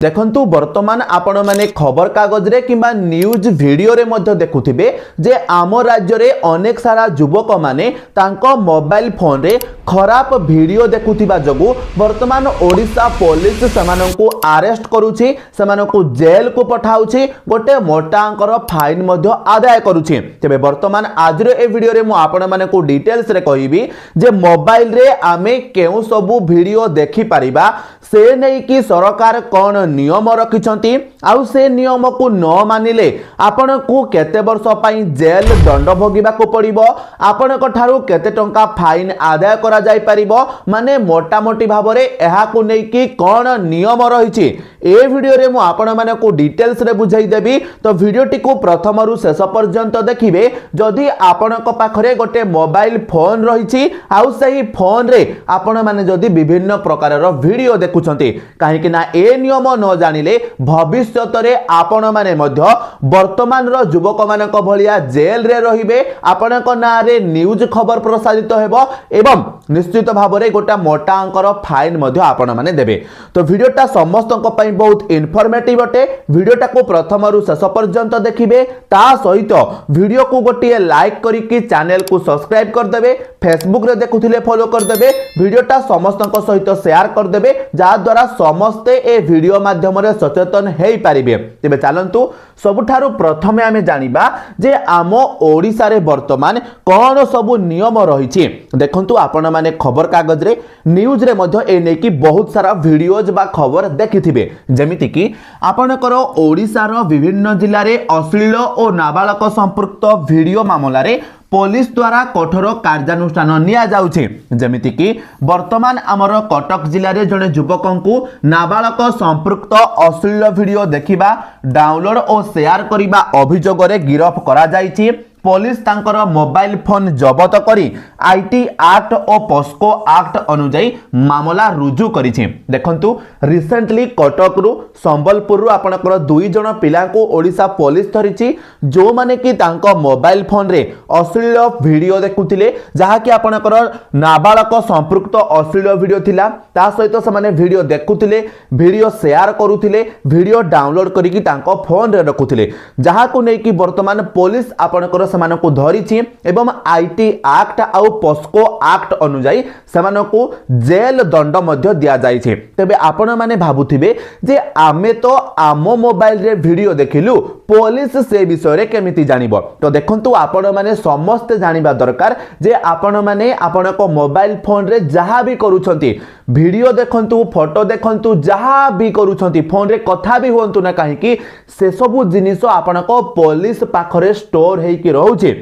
देखंतु वर्तमान आपण माने खबर कागज रे किंबा न्यूज वीडियो रे मध्य देखुथिबे जे आम राज्य रे अनेक सारा युवक माने तांको मोबाइल फोन रे खराब वीडियो देखुथिबा जगु वर्तमान ओडिशा पुलिस सेमानंकु अरेस्ट करूछि, सेमानंकु जेल को पठाउछि, गोटे मोटा अंकर फाइन मध्य आदाय करूछि। तेबे वर्तमान आज रे ए वीडियो रे मु आपण माने को डिटेल्स रे कहिबी जे मोबाइल रे आमे केउ सबु वीडियो देखि परिबा, से नै कि सरकार कोन नियम रखिछंती, आउ से नियम को न मानिले आपण को केते वर्ष पई जेल दंड भोगिबा को पड़िबो, आपण को थारु केते टंका फाइन आदाय करा जाय परिबो, माने मोटा मोटी भाबरे एहा को नै कि कोन नियम रहिछि ए वीडियो रे मु आपण माने को डिटेल्स रे बुझाई देबी। तो वीडियोटी को प्रथम रु शेष पर्यंत देखिबे। जदि आपण को पाखरे गोटे मोबाइल फोन रहिछि आउ सही फोन रे आपण माने जदि विभिन्न प्रकार रो वीडियो देखुछंती, काहे कि ना ए नियम न जानिले भविष्यत रे आपण माने मध्य वर्तमान रो युवक मानक भलिया जेल रे रहिबे, आपण को ना रे न्यूज खबर प्रसारित हेबो एवं निश्चित भाव रे गोटा मोटा अंकर फाइन मध्य आपण माने देबे। तो वीडियोटा समस्त को पई बहुत इन्फॉर्मेटिव अटे। वीडियोटा को प्रथम रु शेष पर्यंत देखिबे, ता सहित वीडियो को गोटे लाइक करी कि चैनल को सब्सक्राइब कर देबे, फेसबुक रे देखुथिले फॉलो कर देबे, वीडियोटा समस्त को सहित शेयर कर देबे, जा द्वारा समस्त ए वीडियो माध्यम रे सचेतन हेई पारिबे। तेबे चलंतु सबुठारु प्रथमे आमे जानिबा जे आम ओडिसा रे वर्तमान कोन सब नियम रहिछि। देखंतु आपण माने खबर कागज रे न्यूज रे मध्य ए नै कि बहुत सारा वीडियोज बा खबर देखिथिबे, जेमिति कि आपणकर ओडिसा रो विभिन्न जिल्ला रे अश्लील और नाबालक संपर्क वीडियो मामला रे पुलिस द्वारा कठोर कार्यानुष्ठान निया जाउछि। जेमिति कि वर्तमान आमर कटक जिल्ला रे जने युवकंकु नाबालक संपर्क अश्लील वीडियो देखिबा, डाउनलोड और शेयर करिबा अभियोग रे गिरफ करा जाइछि। पुलिस तांकर मोबाइल फोन जबत करी आईटी एक्ट और पोस्को एक्ट अनुजाई मामला रुजु करिछि। देखंतु रिसेंटली कटक रु संबलपुर रु आपनकर दुई जण पिला को ओडिशा पुलिस धरिछि, जो माने कि तांको मोबाइल फोन रे अश्लील वीडियो देखुथिले, जहा कि आपनकर नाबालक संपर्क अश्लील वीडियो थिला। ता सहित से माने वीडियो देखुथिले, वीडियो शेयर करूथिले, वीडियो डाउनलोड करी कि तांको फोन रे रखुथिले, जहा को नै कि वर्तमान पुलिस आपनकर सेमानकु धरिछि एवं आईटी एक्ट आउ पोस्को एक्ट अनुजाई सेमानकु जेल दंड मध्य दिया जाइछि। तबे आपण माने भाबुथिबे जे आमे तो आम मोबाइल रे वीडियो देखिलु, पुलिस से विषय रे केमिति जानिबो। तो देखंतु आपण माने समस्त जानिबा दरकार जे आपण माने आपनको मोबाइल फोन रे जहा भी करूछंती, वीडियो देखंतु, फोटो देखंतु, जहा भी करूछंती, फोन रे कथा भी होंतु ना, काहे कि से सब जिनिस आपनको पुलिस पाखरे स्टोर हेई कि रहउछि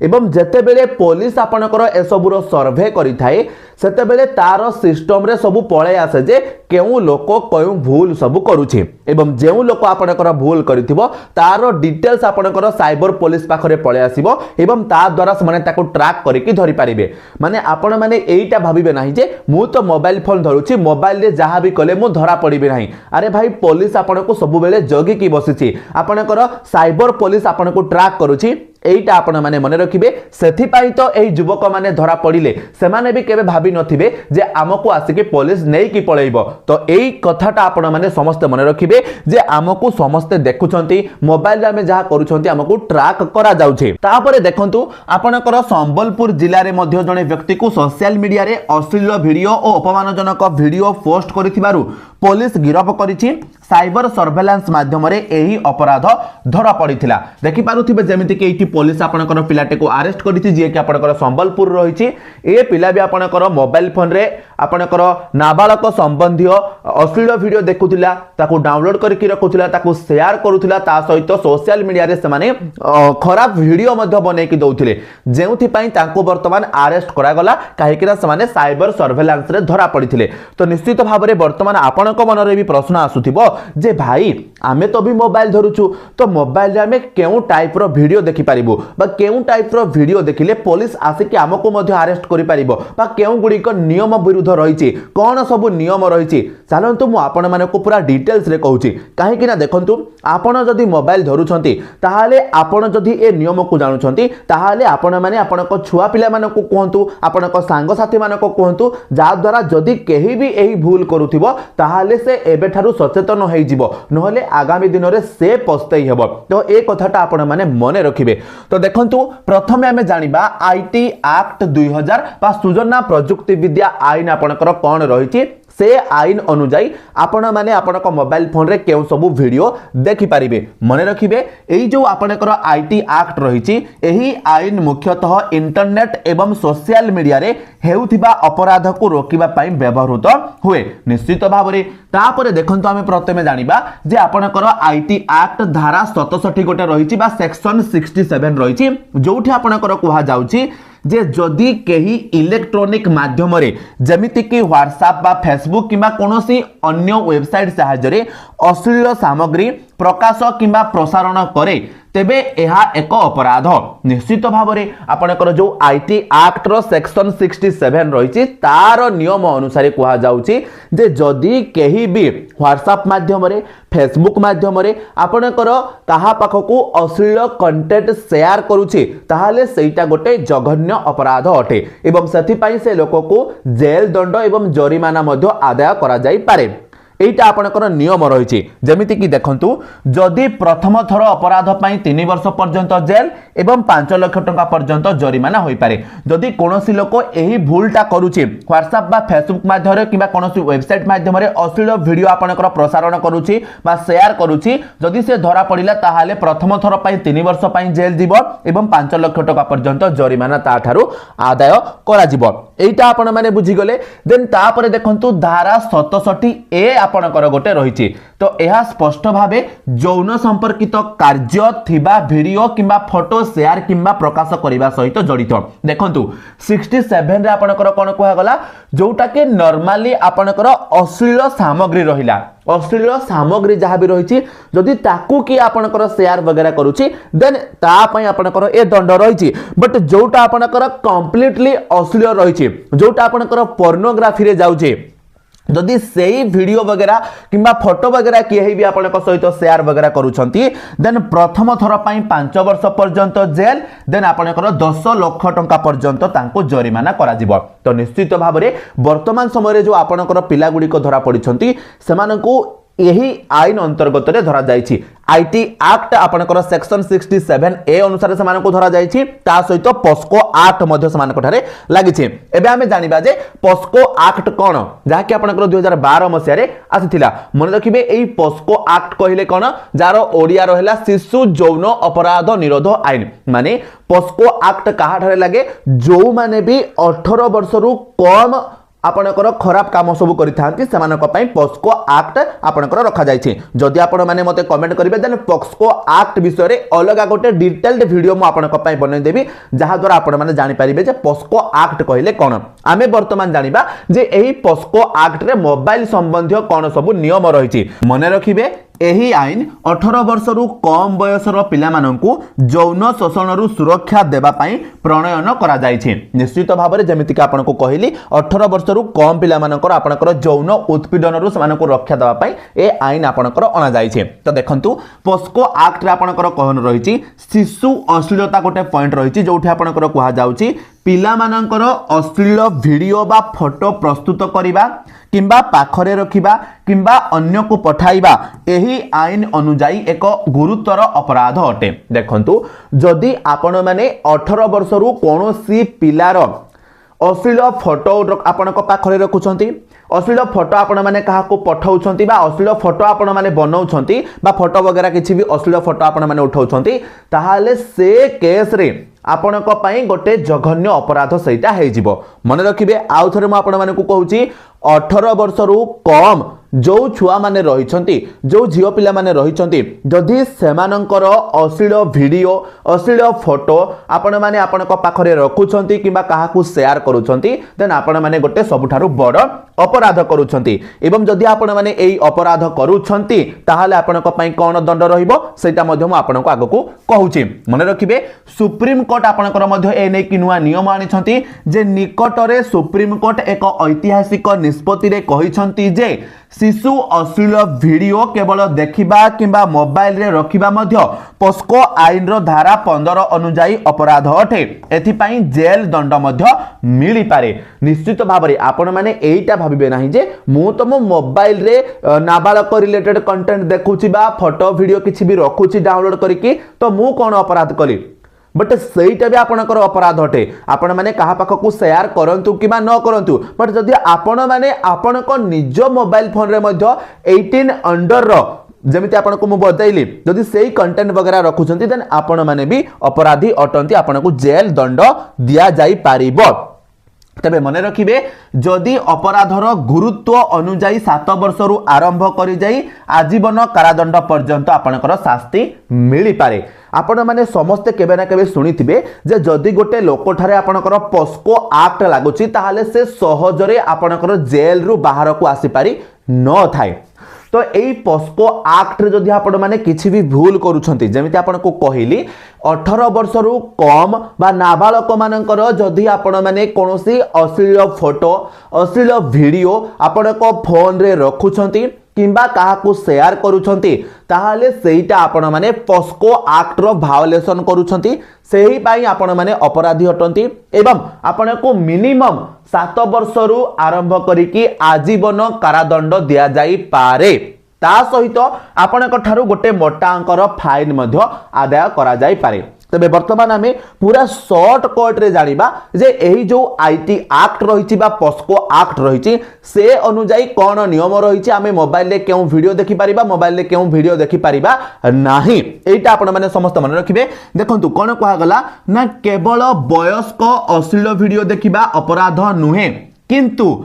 एवं जेते बेले पुलिस आपनकर एसबुर सर्वे करि थाए सेते बेले तार सिस्टम रे सब पळे आसे जे केउ लोक केउ भूल सब करूछि एवं जेउ लोक आपनकर भूल करिथिबो तार डिटेल्स आपनकर साइबर पुलिस पाखरे पळे आसीबो एवं ता द्वारा से माने ताको ट्रैक करि कि धरि पारिबे। माने आपण माने एईटा भाबिबे नाही जे मु तो मोबाइल फोन धरुछि, मोबाइल रे जहा भी कले मु धरा पड़िबे नाही। अरे भाई, पुलिस आपनको सब बेले जगी कि बसिछि, आपनकर साइबर पुलिस आपनको ट्रैक करूछि। एईटा आपण माने मने रखिबे। सेथि पई तो एई युवक माने धरा पड़िले सेमाने भी केबे भाबी नथिबे जे आमको आसिके पुलिस नै कि पळेइबो। तो एई कथाटा आपण माने समस्त मने रखिबे जे आमको समस्त देखुछंती, मोबाइल रे हम जहा करूछंती आमको ट्रैक करा जाउछे। तापरे देखंतु आपनकर संबलपुर जिल्ला रे मध्य जने व्यक्ति को सोशल मीडिया रे अश्लील वीडियो और अपमानजनक वीडियो पोस्ट करिथिबारु पुलिस गिरफ करिछि। साइबर सर्वेलेंस माध्यम रे एही अपराध धरा पड़िथिला। देखि पारुथिबे जेमिति कि एठी पुलिस आपनकर पिलाटे को अरेस्ट करिछि, जे कि आपनकर संबलपुर रहिछि। ए पिला भी आपनकर मोबाइल फोन रे आपनकर नाबालक संबंधी अश्लील वीडियो देखुथिला, ताको डाउनलोड करके रखुथिला, ताको शेयर करूथिला, ता सहित सोशल मीडिया रे से माने खराब वीडियो मध्य बनै कि दउथिले, जेउथि पई ताको वर्तमान अरेस्ट करा गला, काहे कि से माने साइबर सर्वेलेंस रे धरा पड़िथिले। तो निश्चित भाव रे वर्तमान आपनक मन रे भी प्रश्न आसुथिबो जे भाई आमे तो भी मोबाइल धरुछु, तो मोबाइल रे आमे केउ टाइप रो वीडियो देखि पारिबो बा केउ टाइप रो वीडियो देखिले पुलिस आसे कि हमको मध्य अरेस्ट करि पारिबो बा केउ गुडी को नियम विरुद्ध रहिछि, कोन सब नियम रहिछि। चलंतु मु आपण माने को पूरा डिटेल्स रे कहूछि, काहे कि ना देखंतु आपण जदी मोबाइल धरुछंती ताहाले आपण जदी ए नियम को जानुछंती ताहाले आपण माने आपण को छुआ पिला माने को कहंतु, आपण को सांग साथी माने को कहंतु, जा द्वारा जदी केही भी एही भूल करूथिबो ताहा ताहले से एबेठारु सचेतन होई जिवो नहले आगामी दिन रे से पस्तई हेबो। तो ए कथाटा आपण माने मने रखिबे। तो देखंतु प्रथमे आमे जानिबा आईटी एक्ट 2000 बा सूचना प्रजुक्ति विद्या आईन आपणकर कोन रहिछि से आईन अनुजाई आपण माने आपणक मोबाइल फोन रे केउ सब वीडियो देखि पारिबे। मने रखिबे एई जो आपणकर आईटी एक्ट रहिछि एही आईन मुख्यतः इंटरनेट एवं सोशल मीडिया रे हेउथिबा अपराध को रोकिबा पई व्यवहृत हुए। निश्चित भाबरे तापरे देखंतु आमे प्रथमे जानिबा जे आपणकर आईटी एक्ट धारा 67 गोटे रहिछि बा सेक्शन 67 रहिछि जोठी आपणकर कुहा जाउछि जे जदि केही इलेक्ट्रॉनिक माध्यम रे जमिति कि व्हाट्सएप बा फेसबुक किंबा कोनोसी अन्य वेबसाइट सहायरे अश्लील सामग्री प्रकाश किंबा प्रसारण करे तेबे एहा एक अपराध। निश्चित भाबरे आपणकर जो आईटी एक्ट रो सेक्शन 67 रहिछि तार नियम अनुसार कुहा जाउछि जे जदि केही भी व्हाट्सएप माध्यम रे फेसबुक माध्यम रे आपणकर काहा पाखकू अश्लील कंटेंट शेयर करूछि ताहाले सेटा गोटे जघन्य अपराध अटे एवं सेथि पई से लोक को जेल दंड एवं जरिमाना मध्य आदाय करा जाई पारे। एटा आपणकर नियम रहिछि जेमिति कि देखंतु जदि प्रथम थर अपराध पई 3 वर्ष पर्यंत जेल एवं 5 लाख टंका पर्यंत जरिमाना होई पारे। जदि कोनोसी लोक एही भूलटा करूछि व्हाट्सएप बा फेसबुक माध्यम रे किबा कोनोसी वेबसाइट माध्यम रे अश्लील वीडियो आपणकर प्रसारण करूछि बा शेयर करूछि जदि से धरा पडिला ताहाले प्रथम थर पई 3 वर्ष पई जेल जीव एवं 5 लाख टंका पर्यंत जरिमाना ताठारु आदाय करा जीव। एटा आपण माने बुझी गले। देन तापरे देखंतु धारा 67 ए आपणकर गोटे रहिछि। तो यह स्पष्ट भावे यौन संपर्कित कार्य थिबा वीडियो किंबा फोटो शेयर किंबा प्रकाश करिबा सहित जड़ित। देखंतु 67 रे आपणकर कोन कुहा गला जोटा के नॉर्मली आपणकर अश्लील सामग्री रहिला अश्लील सामग्री जहाँ भी रही जदि ताकू कि आपणकर शेयर वगैरह करूछि देन ता पई आपणकर ए दंड रही। बट जोटा आपणकर कंप्लीटली अश्लील रही जोटा आपणकर पोर्नोग्राफी रे जाउछि जदि सेही वीडियो वगैरह किंबा फोटो वगैरह किए भी आपन सहित शेयर वगैरह करूछंती देन प्रथम थर पई 5 वर्ष पर्यंत जेल देन आपनकर 10 लाख टंका पर्यंत तांको जरिमाना करा जिवो। तो निश्चित भाव में वर्तमान समय जो आपनकर पिला गुडी को धरा पड़िछंती सेमानकू यही आईन अंतर्गत रे धरा जाइछि। आईटी एक्ट आपनकर सेक्शन 67 ए अनुसार से मानको धरा जाइछि ता सहित पोस्को एक्ट मध्य से मानको ठारे लागिछि। एबे हमें जानिबा जे पोस्को एक्ट कोन जहा कि आपनकर 2012 मसिया रे आसिथिला। मन रखिबे एई पोस्को एक्ट कहिले कोन जारो ओडिया रहला शिशु यौन अपराध निरोध आईन। माने पोस्को एक्ट काहा ठारे लागे जो माने भी 18 वर्ष रु कम आपणकर खराब काम सब करिथांती सेमानक पई पोस्को एक्ट आपणकर रखा जाइछि। जदि आपण माने मते कमेंट करिवे देन पोस्को एक्ट विषय रे अलगा गोटे डिटेल्ड वीडियो म आपणक पई बनै देबी जहा द्वारा आपण माने जानि परिबे जे पोस्को एक्ट कहिले कोन। आमे वर्तमान जानिबा जे एही पोस्को एक्ट रे मोबाइल संबंधी कोन सब नियम रहिछि। मने रखिबे एही आईन 18 वर्ष रु कम बयसर पिला माननकु यौन शोषण रु सुरक्षा देबा पई प्रणयन करा जाइछि। निश्चित भाव में जेमिति कि आपनको कहली 18 वर्ष रु कम पिला मानकर आपनकर यौन उत्पीड़न रु समानको रक्षा देबा पई ए आईन आपनकर अना जाइछि। तो देखंतु पोस्को एक्ट रे आपनकर कहन रहिछि शिशु अश्लीलता गोटे पॉइंट रहिछि जोठी आपनकर कुहा जाउछि पिला मानकर अश्लील वीडियो बा फोटो प्रस्तुत करिबा किंबा पाखरे रखिबा किंबा अन्य को पठाइबा एही आईन अनुजाई एक गुरुतर अपराध अटे। देखंतु जदि आपण माने 18 वर्ष रु कोनोसी पिलार अश्लील फोटो आपणक पाखरे रखुछंती अश्लील फोटो आपण माने कहा को पठाउछंती बा अश्लील फोटो आपण माने बनाउछंती बा फोटो वगैरह किछि भी अश्लील फोटो आपण माने उठाउछंती ताहाले से केस रे आपणक पई गोटे जघन्य अपराध सहिता हे जिवो। मने रखिबे आउ थरे म आपण माने को कहूची 18 वर्ष रु कम जो छुआ माने रहिछंती जो झियो पिला माने रहिछंती जदि सेमानंकर अश्लील वीडियो अश्लील फोटो आपण माने आपणक पाखरे रखुछंती किबा काहा को शेयर करूछंती देन आपण माने गोटे सबुठारु बड़ अपराध करूछंती। एवं जदि आपण माने एई अपराध करूछंती ताहाले आपणक पई कोन दंड रहिबो सेटा मध्ये म आपणक आगको कहूची। मने रखिबे सुप्रीम कोर्ट आपणकर मध्ये ए नै कि नुवा नियम आनिछंती जे निकटरे सुप्रीम कोर्ट एक ऐतिहासिक निष्पत्ति रे कहिछंती जे शिशु अश्लील वीडियो केवल देखिबा किंबा मोबाइल रे रखिबा मध्य पोस्को आईन रो धारा 15 अनुसार अपराध अटे। एथिपाई जेल दंड मध्य मिली पारे। निश्चित भाव में आपण माने एइटा भाबिबे नाही जे मु तो मो मोबाइल रे नाबालक रिलेटेड कंटेंट देखुची बा फोटो वीडियो किछि भी रखुची डाउनलोड करिकि तो मु कोन अपराध कली। बट सहीटा भी आपणकर अपराध अटे। आपण माने कहा पाखकु शेयर करंतु किबा न करंतु, बट जदि आपण माने आपणक निज मोबाइल फोन रे मध्य 18 अंडर रो जमिति आपनको मु बताइली जदि सेही कंटेंट वगैरह रखुचंती देन आपण माने भी अपराधी अटंती। आपनको जेल दंड दिया जाई पारिबो। तबे मने रखिबे जदि अपराधर गुरुत्व अनुजाई 7 वर्ष रु आरंभ करि जाई आजीवन कारादंड पर्यंत आपणकर शास्ति मिली पारे। आपण माने समस्ते केबे ना केबे सुनिथिबे जे जदि गोटे लोक ठारे आपणकर पोस्को एक्ट लागुची ताहाले से सहजरे आपणकर जेल रु बाहर को आसी पारि न थाए। तो यही पोस्को एक्ट रे जदि आपण माने किछि भी भूल करूछंती जेमिति आपण को कहिली 18 वर्ष रु कम बा नाबालक मानकर जदि आपण माने कोनोसी अश्लील फोटो अश्लील वीडियो आपण को फोन रे रखुछंती किंबा काहाकू शेयर करूछंती ताहाले सेहिटा आपण माने पोस्को एक्ट रो भायोलेशन करूछंती। सेही पाई आपण माने अपराधी अटंती एवं आपण को मिनिमम 7 वर्ष रु आरंभ करिकि आजीवन कारादंड दिया जाई पारे। ता सहित आपणक ठारू गोटे मोटा अंकर फाइन मध्य आदाय करा जाई पारे। तबे वर्तमान आमे पूरा शॉर्ट कट रे जानिबा जे एही जो आईटी एक्ट रहिछि बा पोस्को एक्ट रहिछि से अनुसार कोन नियम रहिछि आमे मोबाइल ले केउ वीडियो देखि परिबा मोबाइल ले केउ वीडियो देखि परिबा नाही। एटा आपण माने समस्त मन रखिबे। देखंतु कोन कहा गला ना केवल वयस्क अश्लील वीडियो देखिबा अपराध नुहे किंतु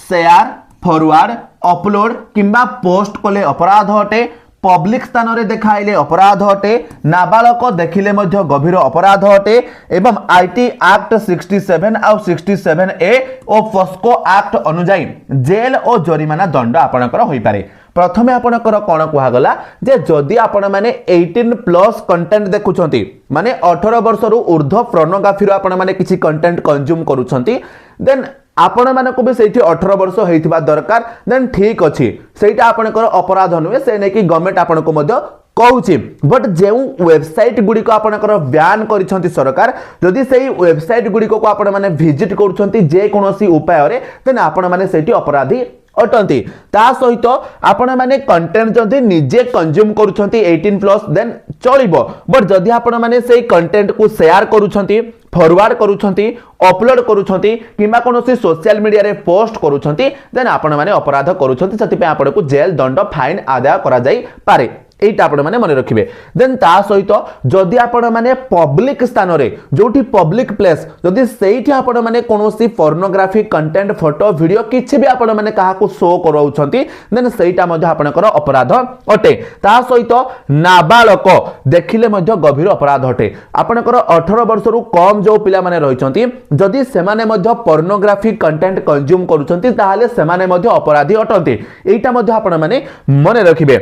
शेयर फॉरवर्ड अपलोड किंबा पोस्ट कले अपराध अटे। पब्लिक स्थान रे देखाइले अपराध अटे। नाबालक देखिले मध्य गभीर अपराध अटे एवं आईटी एक्ट 67 और 67 ए और पोस्को एक्ट अनुसार जेल और जरिमाना दंड आपणकर होई पारे। प्रथमे आपणकर कोन कुहा गला जे जदि आपण माने 18 प्लस कंटेंट देखुछंती माने 18 वर्ष रु ऊर्ध्व पोर्नोग्राफी रो आपण माने किछि कंटेंट कंज्यूम करूछंती देन आपण मानको भी सेठी 18 वर्ष हेइथिबा दरकार देन ठीक अछि सेटा आपणकर अपराध नुहे से नै कि गवर्नमेंट आपनको मध्य कहूची। बट जे वेबसाइट गुडी को आपणकर बैन करिसंती सरकार जदि सेही वेबसाइट गुडी को आपण माने विजिट करूछंती जे कोनोसी उपाय रे देन आपण माने सेठी अपराधी अटंती। ता सहित आपण माने कंटेंट जदि निजे कंज्यूम करूछंती 18 प्लस देन चलिबो। बट जदि आपण माने सेही कंटेंट को शेयर करूछंती फॉरवर्ड करूछंती अपलोड करूछंती किंबा कोनोसी सोशल मीडिया रे पोस्ट करूछंती देन आपण माने अपराध करूछंती। सति पे आपण को जेल दंड फाइन आदाय करा जाई पारे। एटा आपण माने मन रखिबे। देन ता सहित जदि आपण माने पब्लिक स्थान रे जोठी पब्लिक प्लेस जदि सेठी आपण माने कोनोसी पोर्नोग्राफी कंटेंट फोटो वीडियो किछि भी आपण माने काहा को शो कराउछंती देन सेटा मध्ये आपणकर अपराध अटे। ता सहित नाबालक देखिले मध्ये गभीर अपराध अटे। आपणकर 18 वर्ष रु कम जो पिला माने रहिचंती जदि से माने मध्ये पोर्नोग्राफी कंटेंट कंज्यूम करूछंती ताहाले से माने मध्ये अपराधी अटंती। एटा मध्ये आपण माने मन रखिबे।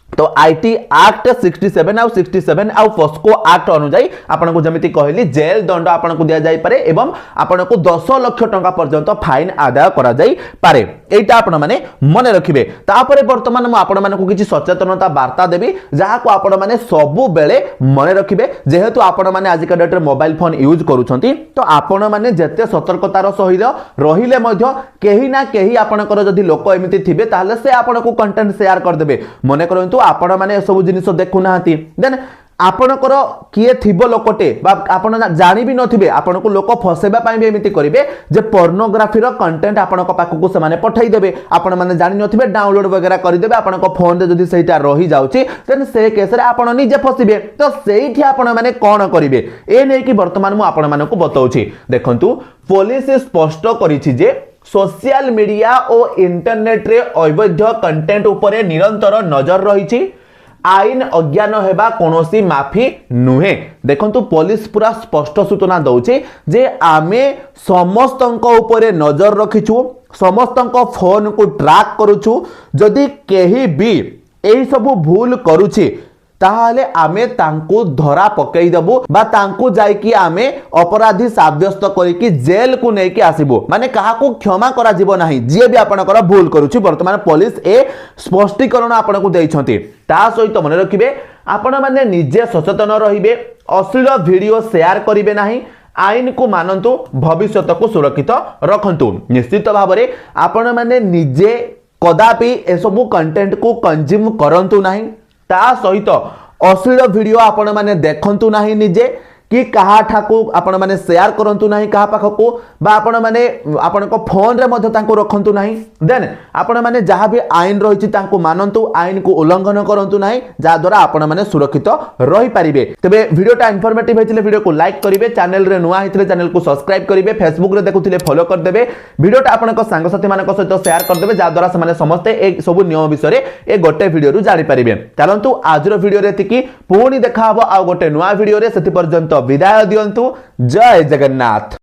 तो आईटी एक्ट 67 और 67 और पोस्को एक्ट अनुसार आपनको जमिति कहली जेल दंड आपनको दिया जाई पारे एवं आपनको 10 लाख टंका पर्यंत फाइन आदाय करा जाई पारे। एटा आपण माने मन रखिबे। तापरे वर्तमान म आपण मानको किछि सचेतनता वार्ता देबी जहा को आपण माने सबु बेले मन रखिबे। जेहेतु आपण माने आज का डेट रे मोबाइल फोन यूज करूछंती तो आपण माने जते सतर्कतार सहित रहिले मध्ये केही ना केही आपणकर जदि लोक एमिति थिबे ताहले से आपनको कंटेंट शेयर कर देबे। मने करंतु आपण माने सब जिनिस देखु नाहंती देन आपणकर किए थिबो लोकटे बा आपण जानि भी नथिबे आपनको लोक फसेबा पई भी एमिति करिवे जे पोर्नोग्राफी रो कंटेंट आपनको पाखकु से माने पठाई देबे। आपण माने जानि नथिबे डाउनलोड वगैरह करि देबे आपनको फोन रे जदि सेटा रही जाउची देन से केस रे आपण निजे फसिबे। तो सेठी आपण माने कोन करिवे ए नै कि वर्तमान मु आपण मानको बताउची। देखंतु पुलिस स्पष्ट करिछि जे सोशल मीडिया और इंटरनेट रे अवैध कंटेंट उपरे निरंतर नजर रही। आईन अज्ञान हेबा कोनोसी माफी नुहे। देखंतु पुलिस पूरा स्पष्ट सूचना दउचे जे आमे समस्तंक उपरे नजर रखिछु समस्तंक फोन को ट्रैक करूछु। जदि केही भी एही सब भूल करूछि ताहले आमे तांकु धरा पकई देबु बा तांकु जाई कि आमे अपराधी साब्यस्त करिकि जेल को नेकी आसीबु माने काहाकू क्षमा करा जीवो नाही जे भी आपनकर भूल करूछि वर्तमान पुलिस ए स्पष्टीकरण आपनकू देइछंती ता सहित मन रखिबे आपण माने निजे सचेतन रहिबे अश्लील वीडियो शेयर करिवे नाही आईन को मानंतु भविष्यत को सुरक्षित रखंतु निश्चित भाव में आपण माने निजे कदापि एसबु कंटेंट को कंज्यूम करंतु नाही ता सहित अश्लील वीडियो आपण माने देखंतु नाही निजे कि कहा ठाकू आपण माने शेयर करंतु नाही कहा पाखको बा आपण माने आपण को फोन रे मध्ये तांको रखंतु नाही देन आपण माने जहां भी आईन रहिछि तांको मानंतु आईन को उल्लंघन करंतु नाही जा द्वारा आपण माने सुरक्षित रहि परिबे तबे वीडियोटा इन्फॉर्मेटिव हेतिले वीडियो को लाइक करिवे चैनल रे नुआ हेतिले चैनल को सब्सक्राइब करिवे फेसबुक रे देखुथिले फॉलो कर देबे वीडियोटा आपण को संग साथी मानक सहित शेयर कर देबे जा द्वारा से माने समस्त ए सब नियम विषय रे ए गोटे वीडियो रु जानि परिबे चलंतु आजरो वीडियो रे तिकी पुणी देखा हबो आ गोटे नुआ वीडियो रे सेति पर्यंत विदाय दियंतु जय जगन्नाथ।